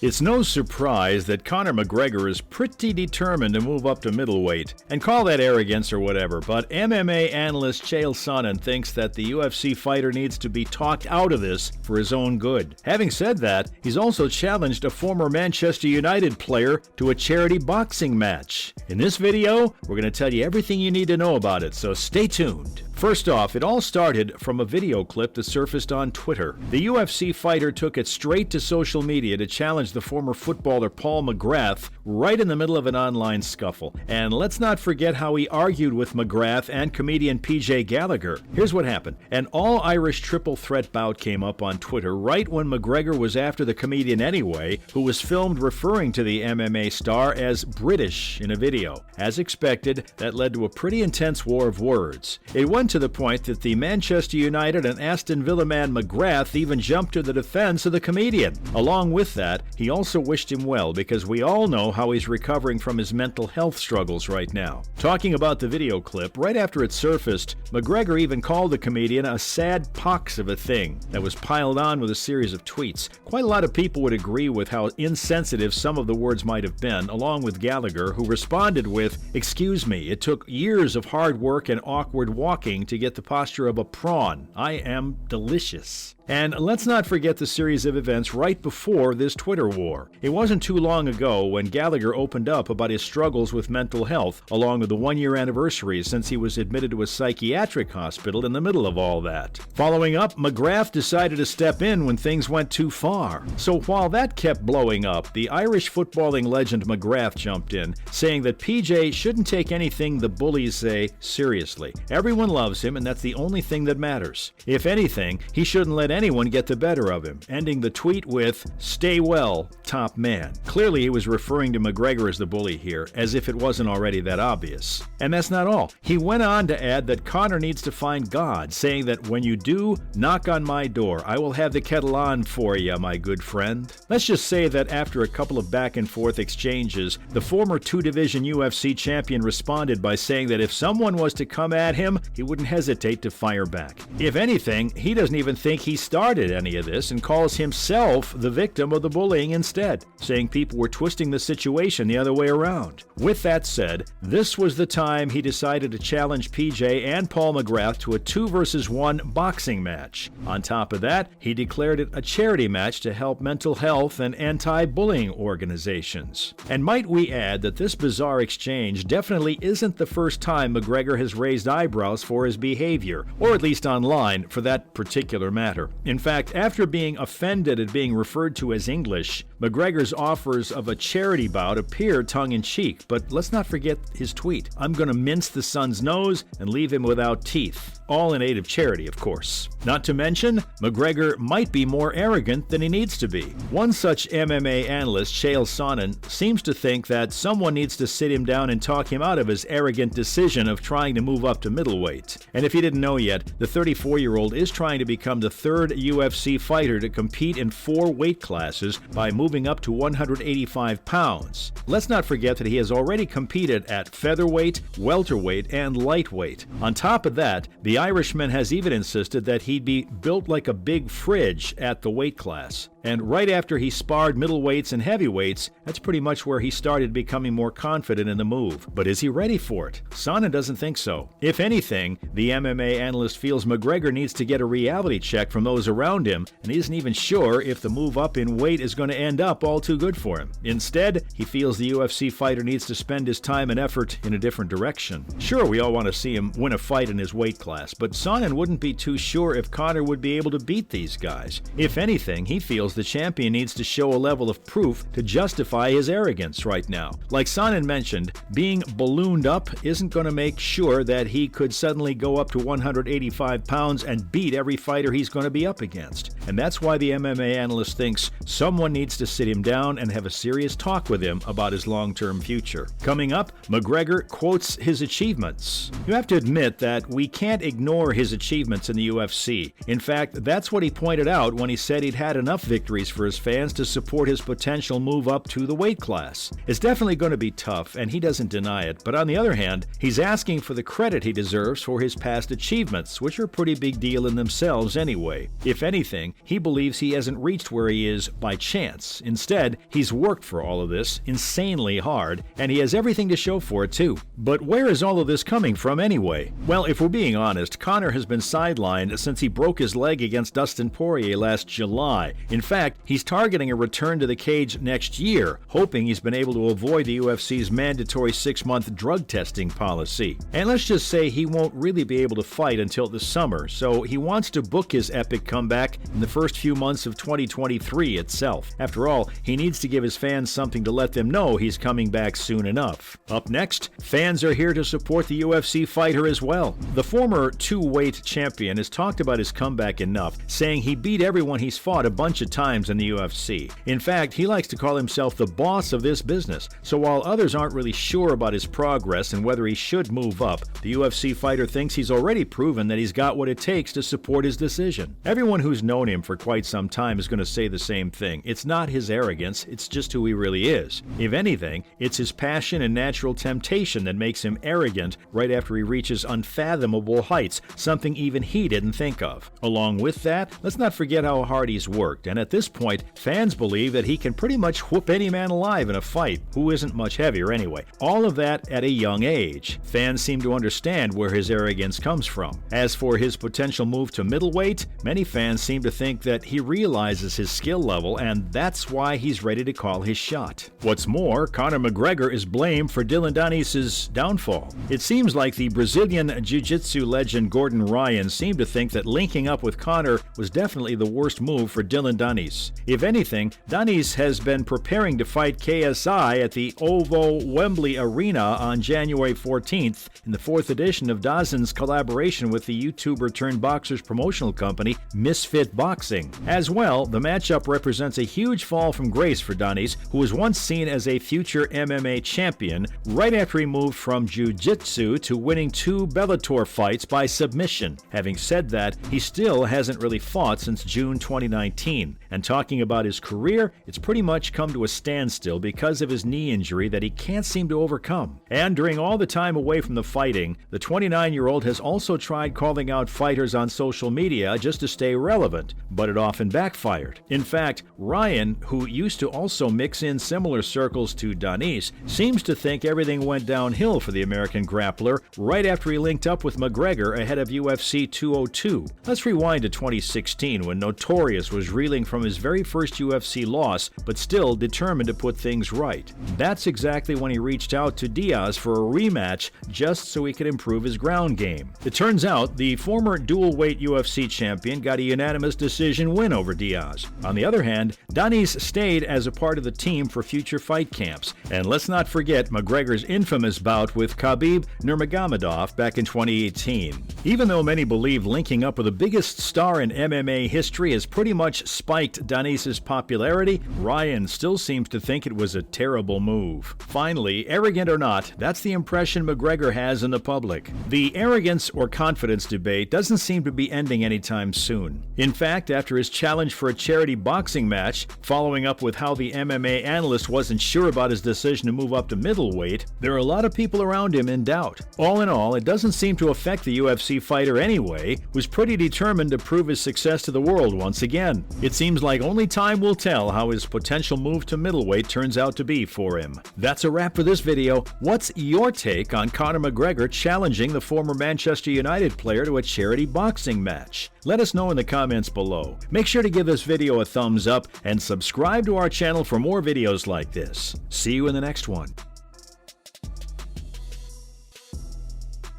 It's no surprise that Conor McGregor is pretty determined to move up to middleweight, and call that arrogance or whatever, but MMA analyst Chael Sonnen thinks that the UFC fighter needs to be talked out of this for his own good. Having said that, he's also challenged a former Manchester United player to a charity boxing match. In this video, we're going to tell you everything you need to know about it, so stay tuned. First off, it all started from a video clip that surfaced on Twitter. The UFC fighter took it straight to social media to challenge the former footballer Paul McGrath right in the middle of an online scuffle. And let's not forget how he argued with McGrath and comedian PJ Gallagher. Here's what happened. An all-Irish triple threat bout came up on Twitter right when McGregor was after the comedian anyway, who was filmed referring to the MMA star as British in a video. As expected, that led to a pretty intense war of words. It went to the point that the Manchester United and Aston Villa man McGrath even jumped to the defense of the comedian. Along with that, he also wished him well because we all know how he's recovering from his mental health struggles right now. Talking about the video clip, right after it surfaced, McGregor even called the comedian a sad pox of a thing that was piled on with a series of tweets. Quite a lot of people would agree with how insensitive some of the words might have been, along with Gallagher, who responded with, "Excuse me, it took years of hard work and awkward walking to get the posture of a prawn. I am delicious." And let's not forget the series of events right before this Twitter war. It wasn't too long ago when Gallagher opened up about his struggles with mental health, along with the one-year anniversary since he was admitted to a psychiatric hospital in the middle of all that. Following up, McGrath decided to step in when things went too far. So while that kept blowing up, the Irish footballing legend McGrath jumped in, saying that PJ shouldn't take anything the bullies say seriously. Everyone loves him, and that's the only thing that matters. If anything, he shouldn't let anyone get the better of him, ending the tweet with, "Stay well, top man." Clearly he was referring to McGregor as the bully here, as if it wasn't already that obvious. And that's not all. He went on to add that Conor needs to find God, saying that when you do, knock on my door. I will have the kettle on for ya, my good friend. Let's just say that after a couple of back and forth exchanges, the former two-division UFC champion responded by saying that if someone was to come at him, he wouldn't hesitate to fire back. If anything, he doesn't even think he started any of this and calls himself the victim of the bullying instead, saying people were twisting the situation the other way around. With that said, this was the time he decided to challenge PJ and Paul McGrath to a 2-versus-1 boxing match. On top of that, he declared it a charity match to help mental health and anti-bullying organizations. And might we add that this bizarre exchange definitely isn't the first time McGregor has raised eyebrows for his behavior, or at least online for that particular matter. In fact, after being offended at being referred to as English, McGregor's offers of a charity bout appear tongue-in-cheek, but let's not forget his tweet. "I'm gonna mince the son's nose and leave him without teeth." All in aid of charity, of course. Not to mention, McGregor might be more arrogant than he needs to be. One such MMA analyst, Chael Sonnen, seems to think that someone needs to sit him down and talk him out of his arrogant decision of trying to move up to middleweight. And if you didn't know yet, the 34-year-old is trying to become the third UFC fighter to compete in 4 weight classes by moving up to 185 pounds. Let's not forget that he has already competed at featherweight, welterweight, and lightweight. On top of that, the Irishman has even insisted that he'd be built like a big fridge at the weight class. And right after he sparred middleweights and heavyweights, that's pretty much where he started becoming more confident in the move. But is he ready for it? Sonnen doesn't think so. If anything, the MMA analyst feels McGregor needs to get a reality check from those around him, and he isn't even sure if the move up in weight is going to end up all too good for him. Instead, he feels the UFC fighter needs to spend his time and effort in a different direction. Sure, we all want to see him win a fight in his weight class, but Sonnen wouldn't be too sure if Conor would be able to beat these guys. If anything, he feels the champion needs to show a level of proof to justify his arrogance right now. Like Sonnen mentioned, being ballooned up isn't going to make sure that he could suddenly go up to 185 pounds and beat every fighter he's going to be up against. And that's why the MMA analyst thinks someone needs to sit him down and have a serious talk with him about his long-term future. Coming up, McGregor quotes his achievements. You have to admit that we can't ignore his achievements in the UFC. In fact, that's what he pointed out when he said he'd had enough victories victories for his fans to support his potential move up to the weight class. It's definitely going to be tough, and he doesn't deny it, but on the other hand, he's asking for the credit he deserves for his past achievements, which are a pretty big deal in themselves anyway. If anything, he believes he hasn't reached where he is by chance. Instead, he's worked for all of this insanely hard, and he has everything to show for it too. But where is all of this coming from anyway? Well, if we're being honest, Conor has been sidelined since he broke his leg against Dustin Poirier last July. In fact, he's targeting a return to the cage next year, hoping he's been able to avoid the UFC's mandatory 6-month drug testing policy. And let's just say he won't really be able to fight until the summer, so he wants to book his epic comeback in the first few months of 2023 itself. After all, he needs to give his fans something to let them know he's coming back soon enough. Up next, fans are here to support the UFC fighter as well. The former two-weight champion has talked about his comeback enough, saying he beat everyone he's fought a bunch of times in the UFC. In fact, he likes to call himself the boss of this business, so while others aren't really sure about his progress and whether he should move up, the UFC fighter thinks he's already proven that he's got what it takes to support his decision. Everyone who's known him for quite some time is going to say the same thing. It's not his arrogance, it's just who he really is. If anything, it's his passion and natural temptation that makes him arrogant right after he reaches unfathomable heights, something even he didn't think of. Along with that, let's not forget how hard he's worked, and at this point, fans believe that he can pretty much whoop any man alive in a fight, who isn't much heavier anyway. All of that at a young age. Fans seem to understand where his arrogance comes from. As for his potential move to middleweight, many fans seem to think that he realizes his skill level, and that's why he's ready to call his shot. What's more, Conor McGregor is blamed for Dylan Dennis's downfall. It seems like the Brazilian jiu-jitsu legend Gordon Ryan seemed to think that linking up with Conor was definitely the worst move for Dylan Dennis. If anything, Dennis has been preparing to fight KSI at the OVO Wembley Arena on January 14th in the 4th edition of Dawson's collaboration with the YouTuber-turned-boxer's promotional company Misfit Boxing. As well, the matchup represents a huge fall from grace for Dennis, who was once seen as a future MMA champion, right after he moved from jiu-jitsu to winning 2 Bellator fights by submission. Having said that, he still hasn't really fought since June 2019. And talking about his career, it's pretty much come to a standstill because of his knee injury that he can't seem to overcome. And during all the time away from the fighting, the 29-year-old has also tried calling out fighters on social media just to stay relevant, but it often backfired. In fact, Ryan, who used to also mix in similar circles to Dennis, seems to think everything went downhill for the American grappler right after he linked up with McGregor ahead of UFC 202. Let's rewind to 2016 when Notorious was reeling from his very first UFC loss, but still determined to put things right. That's exactly when he reached out to Diaz for a rematch just so he could improve his ground game. It turns out the former dual-weight UFC champion got a unanimous decision win over Diaz. On the other hand, Dennis stayed as a part of the team for future fight camps. And let's not forget McGregor's infamous bout with Khabib Nurmagomedov back in 2018. Even though many believe linking up with the biggest star in MMA history has pretty much spiked Dennis's popularity, Ryan still seems to think it was a terrible move. Finally, arrogant or not, that's the impression McGregor has in the public. The arrogance or confidence debate doesn't seem to be ending anytime soon. In fact, after his challenge for a charity boxing match, following up with how the MMA analyst wasn't sure about his decision to move up to middleweight, there are a lot of people around him in doubt. All in all, it doesn't seem to affect the UFC fighter anyway, who's pretty determined to prove his success to the world once again. It seems like only time will tell how his potential move to middleweight turns out to be for him. That's a wrap for this video. What's your take on Conor McGregor challenging the former Manchester United player to a charity boxing match? Let us know in the comments below. Make sure to give this video a thumbs up and subscribe to our channel for more videos like this. See you in the next one.